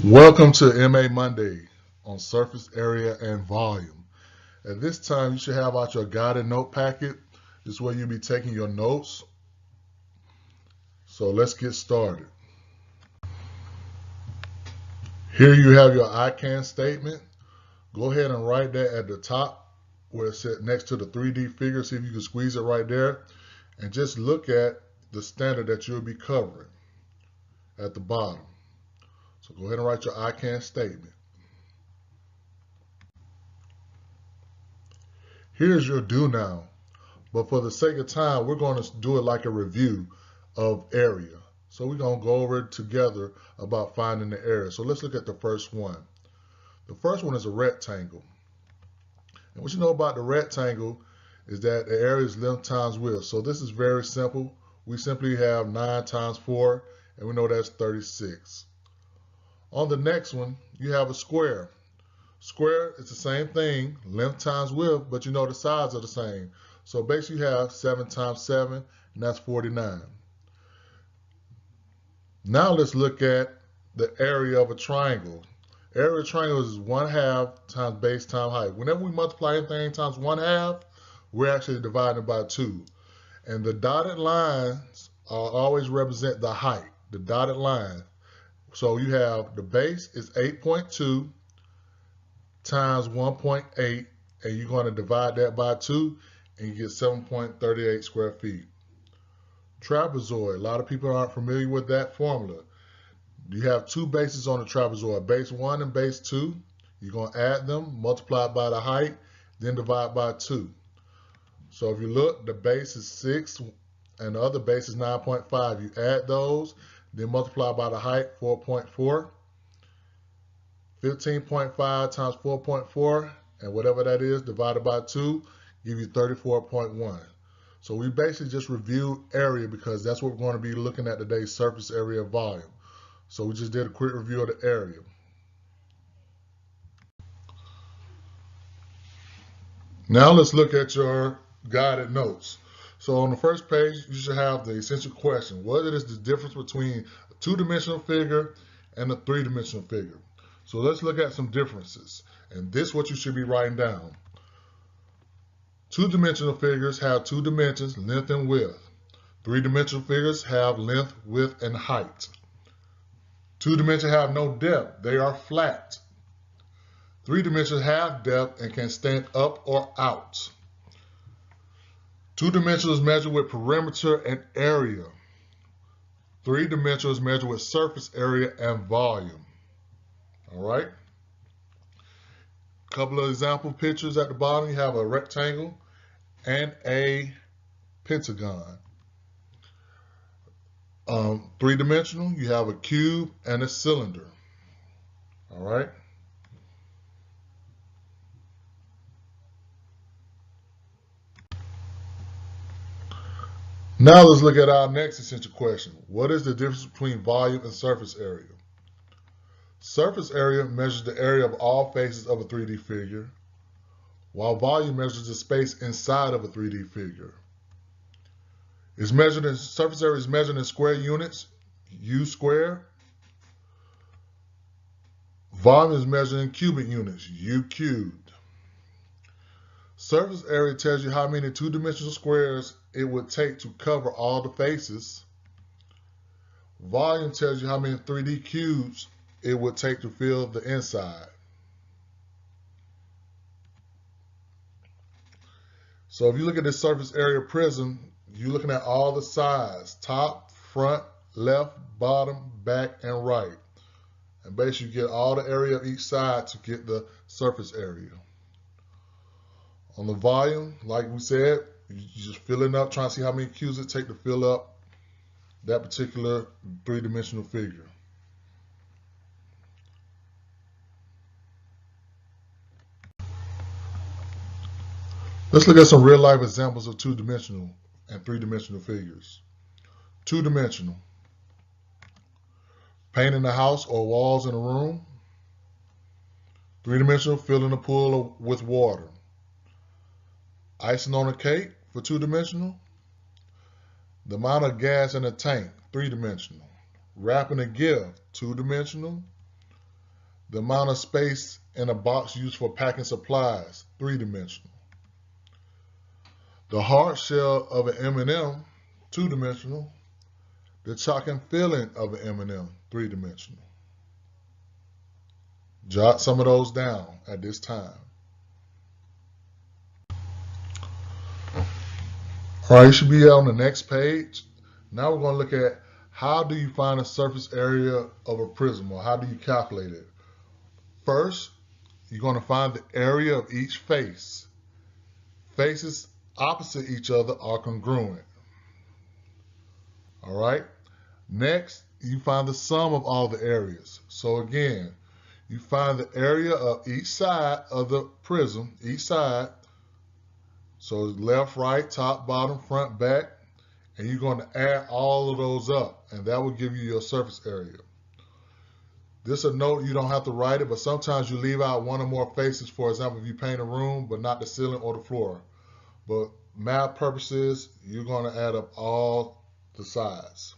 Welcome to MA Monday on surface area and volume. At this time, you should have out your guided note packet. This is where you'll be taking your notes. So let's get started. Here you have your I can statement. Go ahead and write that at the top where it's set next to the 3D figure. See if you can squeeze it right there. And just look at the standard that you'll be covering at the bottom. So go ahead and write your I can statement. Here's your do now. But for the sake of time, we're going to do it like a review of area. So we're going to go over it together about finding the area. So let's look at the first one. The first one is a rectangle. And what you know about the rectangle is that the area is length times width. So this is very simple. We simply have 9 times 4, and we know that's 36. On the next one, you have a square. Square is the same thing, length times width, but you know the sides are the same. So basically you have 7 times 7, and that's 49. Now let's look at the area of a triangle. Area of a triangle is 1/2 times base times height. Whenever we multiply anything times 1/2, we're actually dividing by 2. And the dotted lines always represent the height, the dotted line. So you have the base is 8.2 times 1.8, and you're going to divide that by 2, and you get 7.38 square feet. Trapezoid, a lot of people aren't familiar with that formula. You have two bases on the trapezoid, base 1 and base 2. You're going to add them, multiply by the height, then divide by 2. So if you look, the base is 6 and the other base is 9.5. You add those, then multiply by the height, 4.4. 15.5 times 4.4, and whatever that is, divided by 2, give you 34.1. So we basically just reviewed area because that's what we're going to be looking at today, surface area volume. So we just did a quick review of the area. Now let's look at your guided notes. So on the first page, you should have the essential question. What is the difference between a two-dimensional figure and a three-dimensional figure? So let's look at some differences. And this is what you should be writing down. Two-dimensional figures have 2 dimensions, length and width. Three-dimensional figures have length, width, and height. Two dimensions have no depth. They are flat. Three dimensions have depth and can stand up or out. Two dimensionals measure with perimeter and area. Three dimensionals measure with surface area and volume. All right. Couple of example pictures at the bottom. You have a rectangle and a pentagon. Three-dimensional, you have a cube and a cylinder. All right. Now let's look at our next essential question. What is the difference between volume and surface area? Surface area measures the area of all faces of a 3D figure, while volume measures the space inside of a 3D figure. Surface area is measured in square units, U squared. Volume is measured in cubic units, U cubed. Surface area tells you how many two-dimensional squares it would take to cover all the faces. Volume tells you how many 3D cubes it would take to fill the inside. So if you look at this surface area prism, you're looking at all the sides, top, front, left, bottom, back, and right. And basically you get all the area of each side to get the surface area. On the volume, like we said, you're just filling up, trying to see how many cubes it takes to fill up that particular three-dimensional figure. Let's look at some real-life examples of two-dimensional and three-dimensional figures. Two-dimensional. Painting a house or walls in a room. Three-dimensional, filling a pool with water. Icing on a cake for two-dimensional. The amount of gas in a tank, three-dimensional. Wrapping a gift, two-dimensional. The amount of space in a box used for packing supplies, 3-dimensional. The hard shell of an M&M, 2-dimensional. The chalk and filling of an M&M, 3-dimensional. Jot some of those down at this time. All right, you should be on the next page. Now we're going to look at how do you find the surface area of a prism, or how do you calculate it? First, you're going to find the area of each face. Faces opposite each other are congruent. All right. Next, you find the sum of all the areas. So again, you find the area of each side of the prism, each side. So left, right, top, bottom, front, back, and you're going to add all of those up, and that will give you your surface area. This a note, you don't have to write it, but sometimes you leave out one or more faces. For example, if you paint a room, but not the ceiling or the floor. But math purposes, you're going to add up all the sides.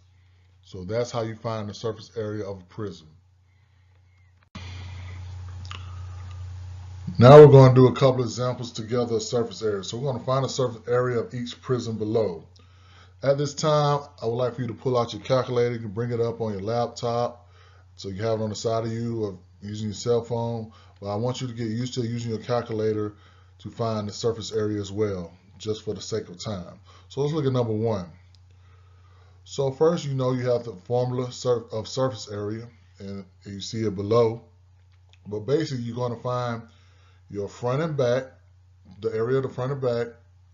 So that's how you find the surface area of a prism. Now we're going to do a couple of examples together of surface area. So we're going to find the surface area of each prism below. At this time, I would like for you to pull out your calculator. You can bring it up on your laptop, so you have it on the side of you, or using your cell phone. But I want you to get used to using your calculator to find the surface area as well, just for the sake of time. So let's look at number 1. So first, you know you have the formula of surface area, and you see it below. But basically, you're going to find your front and back, the area of the front and back,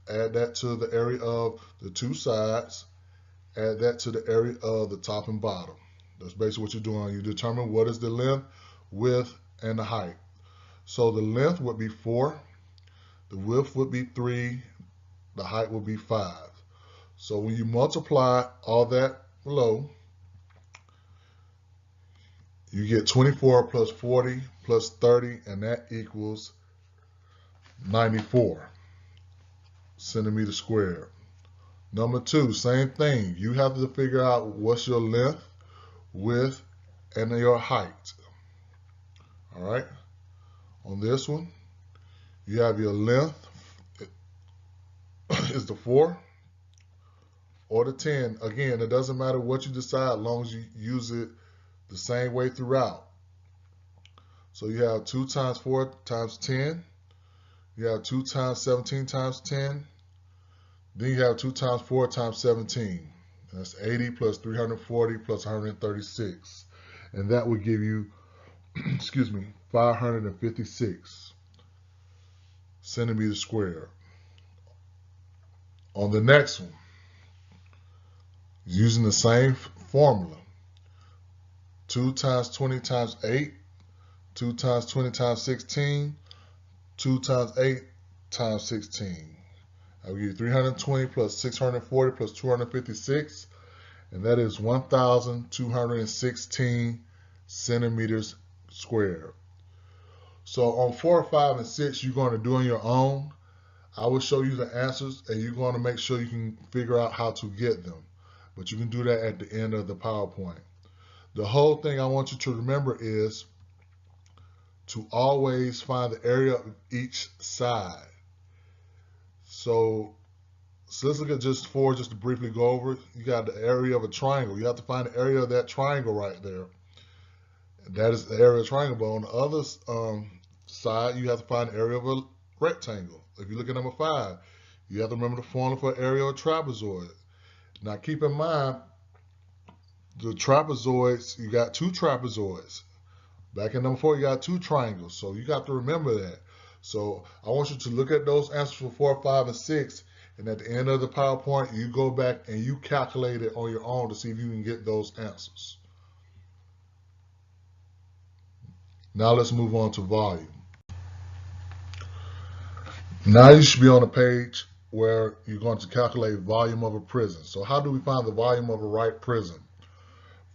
add that to the area of the two sides, add that to the area of the top and bottom. That's basically what you're doing. You determine what is the length, width, and the height. So the length would be 4, the width would be 3, the height would be 5. So when you multiply all that below, you get 24 plus 40 plus 30, and that equals 94 centimeters squared. Number 2, same thing. You have to figure out what's your length, width, and your height. All right. On this one, you have your length is the 4 or the 10. Again, it doesn't matter what you decide, as long as you use it the same way throughout. So you have 2 times 4 times 10. You have 2 times 17 times 10. Then you have 2 times 4 times 17. That's 80 plus 340 plus 136. And that would give you, excuse me, 556 centimeters squared. On the next one, using the same formula, 2 times 20 times 8, 2 times 20 times 16, 2 times 8 times 16. I'll give you 320 plus 640 plus 256, and that is 1,216 centimeters squared. So on 4, 5, and 6, you're going to do on your own. I will show you the answers, and you're going to make sure you can figure out how to get them. But you can do that at the end of the PowerPoint. The whole thing I want you to remember is to always find the area of each side. So let's look at just 4, just to briefly go over it. You got the area of a triangle. You have to find the area of that triangle right there. That is the area of a triangle. But on the other side, you have to find the area of a rectangle. If you look at number 5, you have to remember the formula for area of a trapezoid. Now keep in mind, the trapezoids, you got 2 trapezoids. Back in number 4, you got 2 triangles. So you got to remember that. So I want you to look at those answers for 4, 5, and 6. And at the end of the PowerPoint, you go back and you calculate it on your own to see if you can get those answers. Now let's move on to volume. Now you should be on a page where you're going to calculate volume of a prism. So how do we find the volume of a right prism?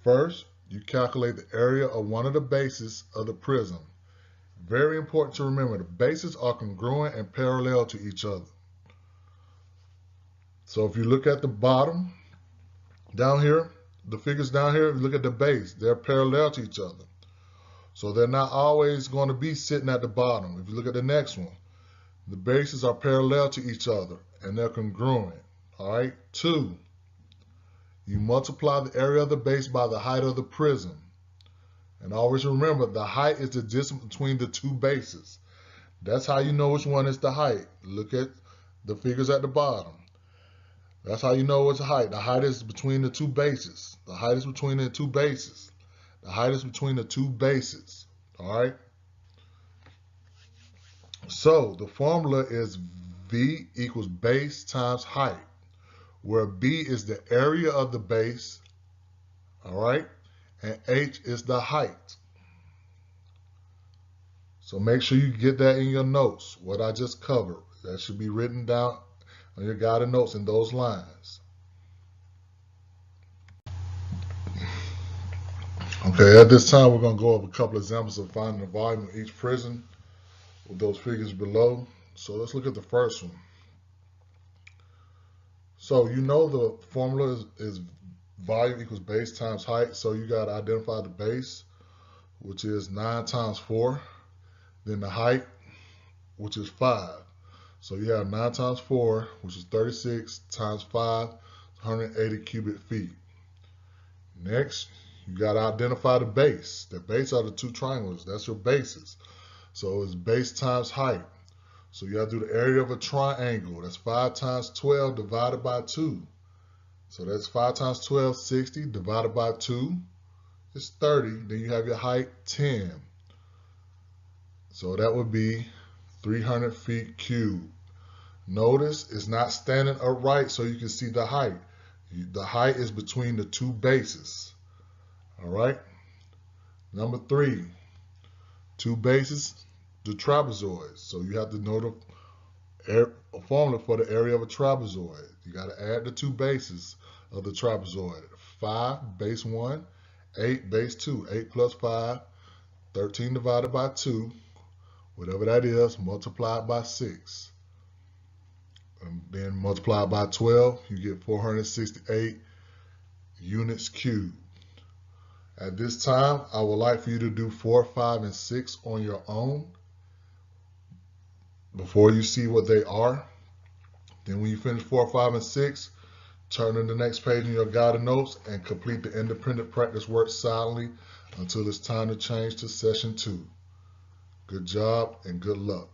First, you calculate the area of one of the bases of the prism. Very important to remember, the bases are congruent and parallel to each other. So if you look at the bottom, down here, the figures down here, if you look at the base, they're parallel to each other. So they're not always going to be sitting at the bottom. If you look at the next one, the bases are parallel to each other and they're congruent. All right. 2, you multiply the area of the base by the height of the prism. And always remember, the height is the distance between the two bases. That's how you know which one is the height. Look at the figures at the bottom. That's how you know what's the height. The height is between the two bases. The height is between the two bases. The height is between the two bases. All right. So the formula is V equals base times height, where B is the area of the base, all right, and H is the height. So make sure you get that in your notes, what I just covered. That should be written down on your guided notes in those lines. Okay, at this time we're going to go over a couple examples of finding the volume of each prism with those figures below. So let's look at the first one. So you know the formula is volume equals base times height. So you got to identify the base, which is 9 times 4. Then the height, which is 5. So you have 9 times 4, which is 36, times 5, 180 cubic feet. Next, you got to identify the base. The base are the two triangles. That's your bases. So it's base times height. So you have to do the area of a triangle. That's 5 times 12 divided by 2. So that's 5 times 12, 60, divided by 2 is 30. Then you have your height, 10. So that would be 300 feet cubed. Notice it's not standing upright so you can see the height. The height is between the two bases. All right. Number 3, two bases, the trapezoid. So you have to know the formula for the area of a trapezoid. You got to add the two bases of the trapezoid. 5 base 1, 8 base 2. 8 plus 5, 13 divided by 2. Whatever that is, multiplied by 6. And then multiplied by 12, you get 468 units cubed. At this time, I would like for you to do 4, 5, and 6 on your own before you see what they are. Then when you finish 4, 5, and 6, turn to the next page in your guided notes and complete the independent practice work silently until it's time to change to session 2. Good job and good luck.